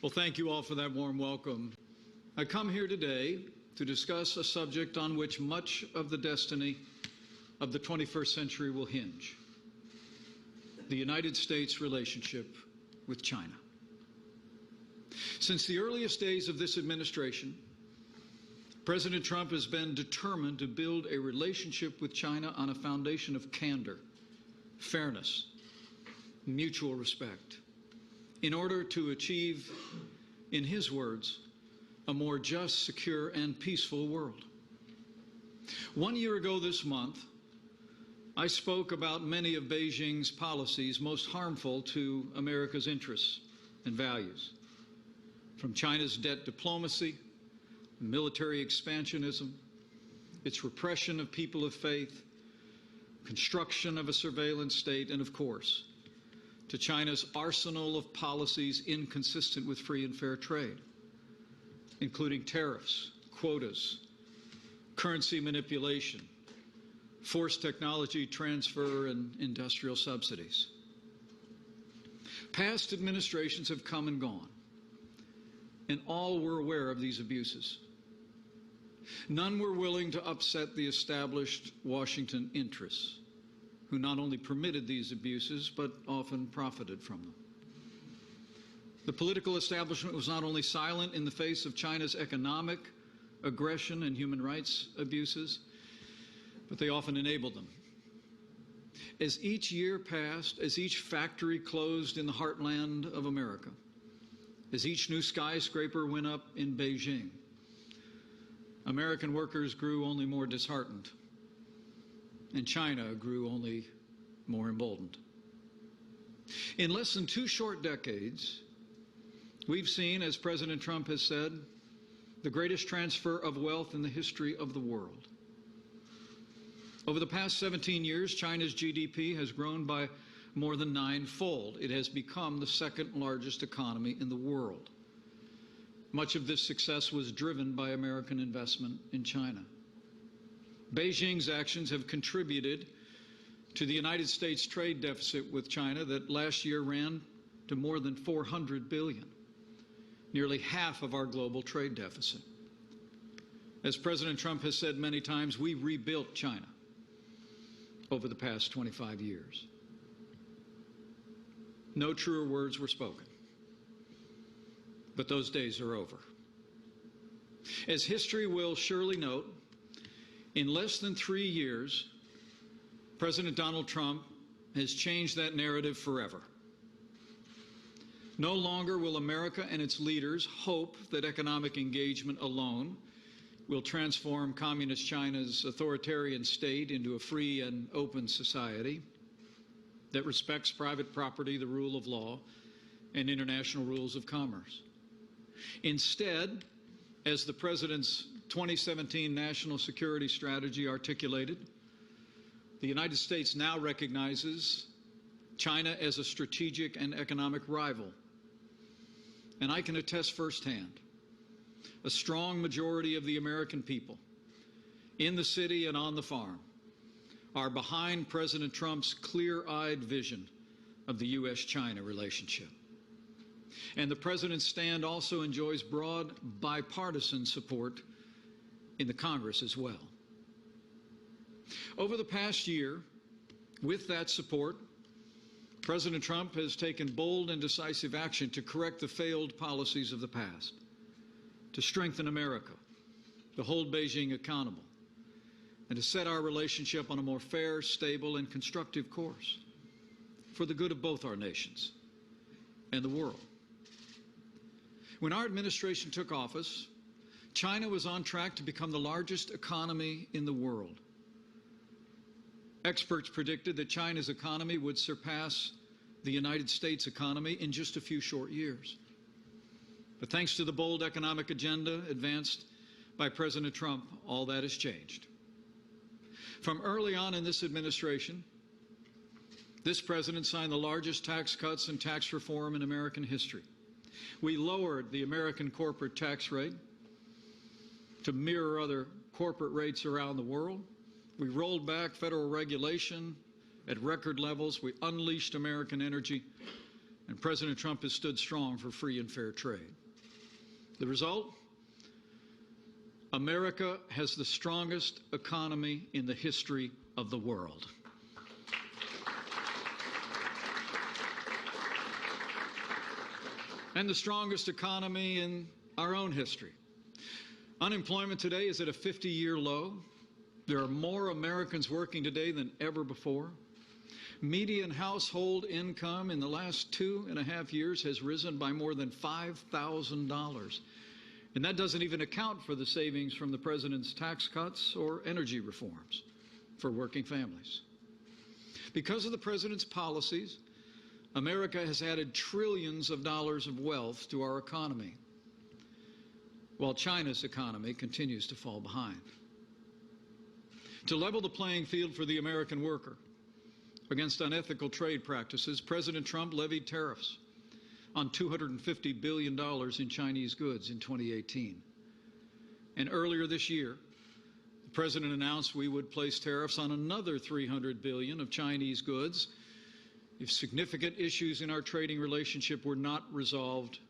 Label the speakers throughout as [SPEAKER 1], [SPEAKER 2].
[SPEAKER 1] Well, thank you all for that warm welcome. I come here today to discuss a subject on which much of the destiny of the 21st century will hinge: the United States' relationship with China. Since the earliest days of this administration, President Trump has been determined to build a relationship with China on a foundation of candor, fairness, mutual respect, in order to achieve, in his words, a more just, secure, and peaceful world. 1 year ago this month, I spoke about many of Beijing's policies most harmful to America's interests and values, from China's debt diplomacy, military expansionism, its repression of people of faith, construction of a surveillance state, and of course, to China's arsenal of policies inconsistent with free and fair trade, including tariffs, quotas, currency manipulation, forced technology transfer, and industrial subsidies. Past administrations have come and gone, and all were aware of these abuses. None were willing to upset the established Washington interests, who not only permitted these abuses, but often profited from them. The political establishment was not only silent in the face of China's economic aggression and human rights abuses, but they often enabled them. As each year passed, as each factory closed in the heartland of America, as each new skyscraper went up in Beijing, American workers grew only more disheartened, and China grew only more emboldened. In less than 2 short decades, we've seen, as President Trump has said, the greatest transfer of wealth in the history of the world. Over the past 17 years, China's GDP has grown by more than 9-fold. It has become the second largest economy in the world. Much of this success was driven by American investment in China. Beijing's actions have contributed to the United States trade deficit with China that last year ran to more than $400 billion, nearly half of our global trade deficit. As President Trump has said many times, we rebuilt China over the past 25 years. No truer words were spoken, but those days are over. As history will surely note, in less than 3 years, President Donald Trump has changed that narrative forever. No longer will America and its leaders hope that economic engagement alone will transform Communist China's authoritarian state into a free and open society that respects private property, the rule of law, and international rules of commerce. Instead, as the President's 2017 National Security Strategy articulated, the United States now recognizes China as a strategic and economic rival. And I can attest firsthand, a strong majority of the American people, in the city and on the farm, are behind President Trump's clear-eyed vision of the U.S.-China relationship. And the President's stand also enjoys broad bipartisan support in the Congress as well. Over the past year, with that support, President Trump has taken bold and decisive action to correct the failed policies of the past, to strengthen America, to hold Beijing accountable, and to set our relationship on a more fair, stable, and constructive course for the good of both our nations and the world. When our administration took office, China was on track to become the largest economy in the world. Experts predicted that China's economy would surpass the United States economy in just a few short years. But thanks to the bold economic agenda advanced by President Trump, all that has changed. From early on in this administration, this president signed the largest tax cuts and tax reform in American history. We lowered the American corporate tax rate to mirror other corporate rates around the world. We rolled back federal regulation at record levels. We unleashed American energy, And President Trump has stood strong for free and fair trade. The result? America has the strongest economy in the history of the world. And the strongest economy in our own history. Unemployment today is at a 50-year low. There are more Americans working today than ever before. Median household income in the last 2.5 years has risen by more than $5,000. And that doesn't even account for the savings from the president's tax cuts or energy reforms for working families. Because of the president's policies, America has added trillions of dollars of wealth to our economy, while China's economy continues to fall behind. To level the playing field for the American worker against unethical trade practices, President Trump levied tariffs on $250 billion in Chinese goods in 2018. And earlier this year, the president announced we would place tariffs on another $300 billion of Chinese goods if significant issues in our trading relationship were not resolved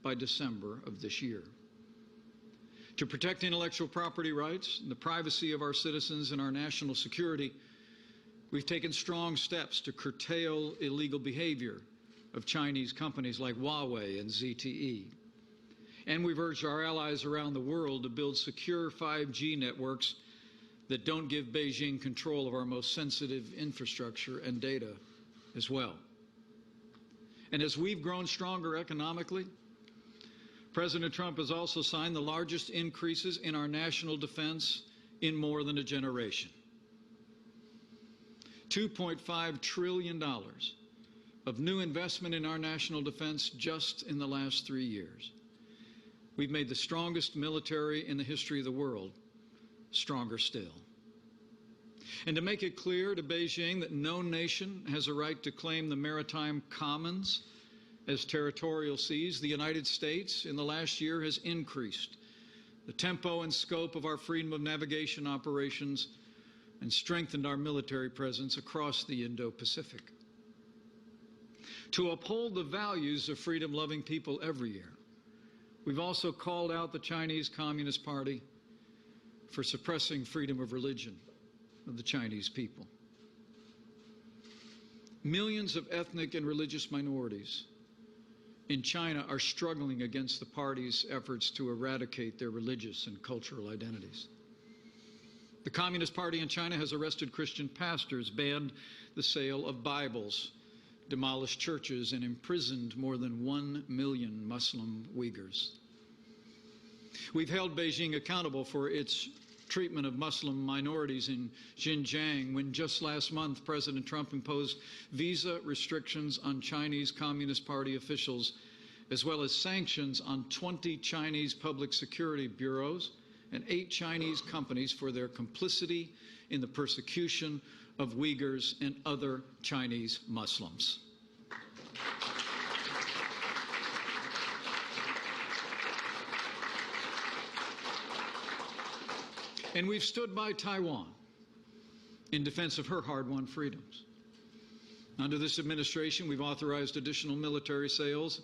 [SPEAKER 1] by December of this year. To protect intellectual property rights and the privacy of our citizens and our national security, we've taken strong steps to curtail illegal behavior of Chinese companies like Huawei and ZTE. And we've urged our allies around the world to build secure 5G networks that don't give Beijing control of our most sensitive infrastructure and data as well. And as we've grown stronger economically, President Trump has also signed the largest increases in our national defense in more than a generation. $2.5 trillion of new investment in our national defense just in the last 3 years. We've made the strongest military in the history of the world stronger still. And to make it clear to Beijing that no nation has a right to claim the maritime commons as territorial seas, the United States in the last year has increased the tempo and scope of our freedom of navigation operations and strengthened our military presence across the Indo-Pacific. To uphold the values of freedom-loving people every year, we've also called out the Chinese Communist Party for suppressing freedom of religion of the Chinese people. Millions of ethnic and religious minorities in China are struggling against the party's efforts to eradicate their religious and cultural identities. The Communist Party in China has arrested Christian pastors, banned the sale of Bibles, demolished churches, and imprisoned more than 1 million Muslim Uyghurs. We've held Beijing accountable for its treatment of Muslim minorities in Xinjiang when just last month President Trump imposed visa restrictions on Chinese Communist Party officials as well as sanctions on 20 Chinese public security bureaus and 8 Chinese companies for their complicity in the persecution of Uyghurs and other Chinese Muslims. And we've stood by Taiwan in defense of her hard-won freedoms. Under this administration, we've authorized additional military sales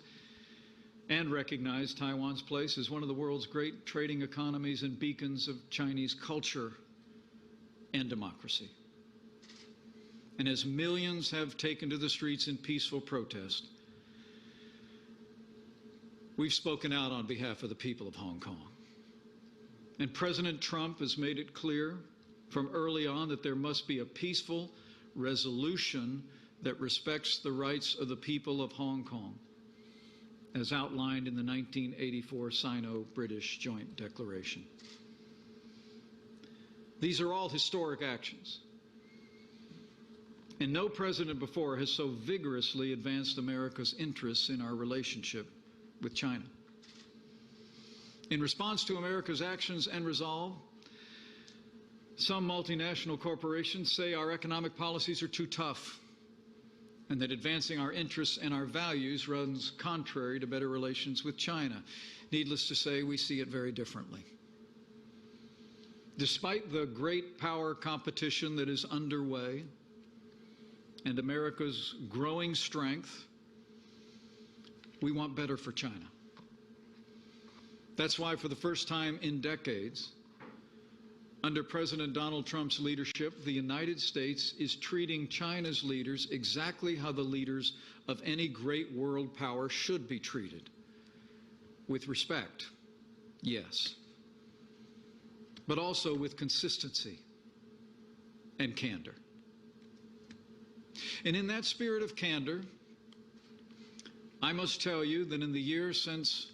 [SPEAKER 1] and recognized Taiwan's place as one of the world's great trading economies and beacons of Chinese culture and democracy. And as millions have taken to the streets in peaceful protest, we've spoken out on behalf of the people of Hong Kong. And President Trump has made it clear from early on that there must be a peaceful resolution that respects the rights of the people of Hong Kong, as outlined in the 1984 Sino-British Joint Declaration. These are all historic actions. And no president before has so vigorously advanced America's interests in our relationship with China. In response to America's actions and resolve, some multinational corporations say our economic policies are too tough and that advancing our interests and our values runs contrary to better relations with China. Needless to say, we see it very differently. Despite the great power competition that is underway and America's growing strength, We want better for China. That's why, for the first time in decades, under President Donald Trump's leadership, the United States is treating China's leaders exactly how the leaders of any great world power should be treated. With respect, yes, but also with consistency and candor. And in that spirit of candor, I must tell you that in the years since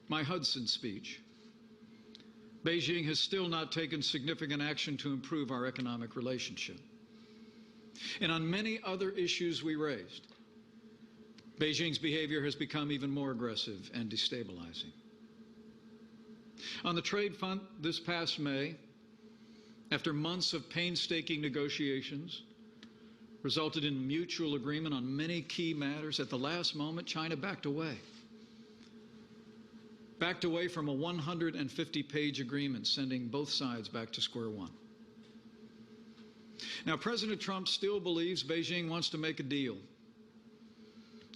[SPEAKER 1] my Hudson speech, Beijing has still not taken significant action to improve our economic relationship. And on many other issues we raised, Beijing's behavior has become even more aggressive and destabilizing. On the trade front this past May, after months of painstaking negotiations, resulted in mutual agreement on many key matters, at the last moment, China backed away from a 150-page agreement, sending both sides back to square one. Now, President Trump still believes Beijing wants to make a deal,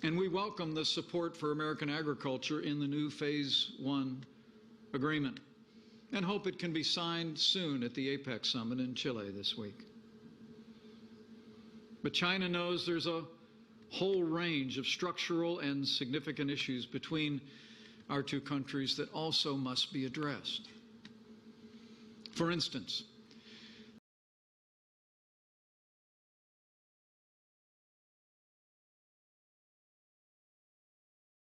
[SPEAKER 1] and we welcome the support for American agriculture in the new Phase 1 agreement and hope it can be signed soon at the APEC summit in Chile this week. But China knows there's a whole range of structural and significant issues between our two countries that also must be addressed. For instance,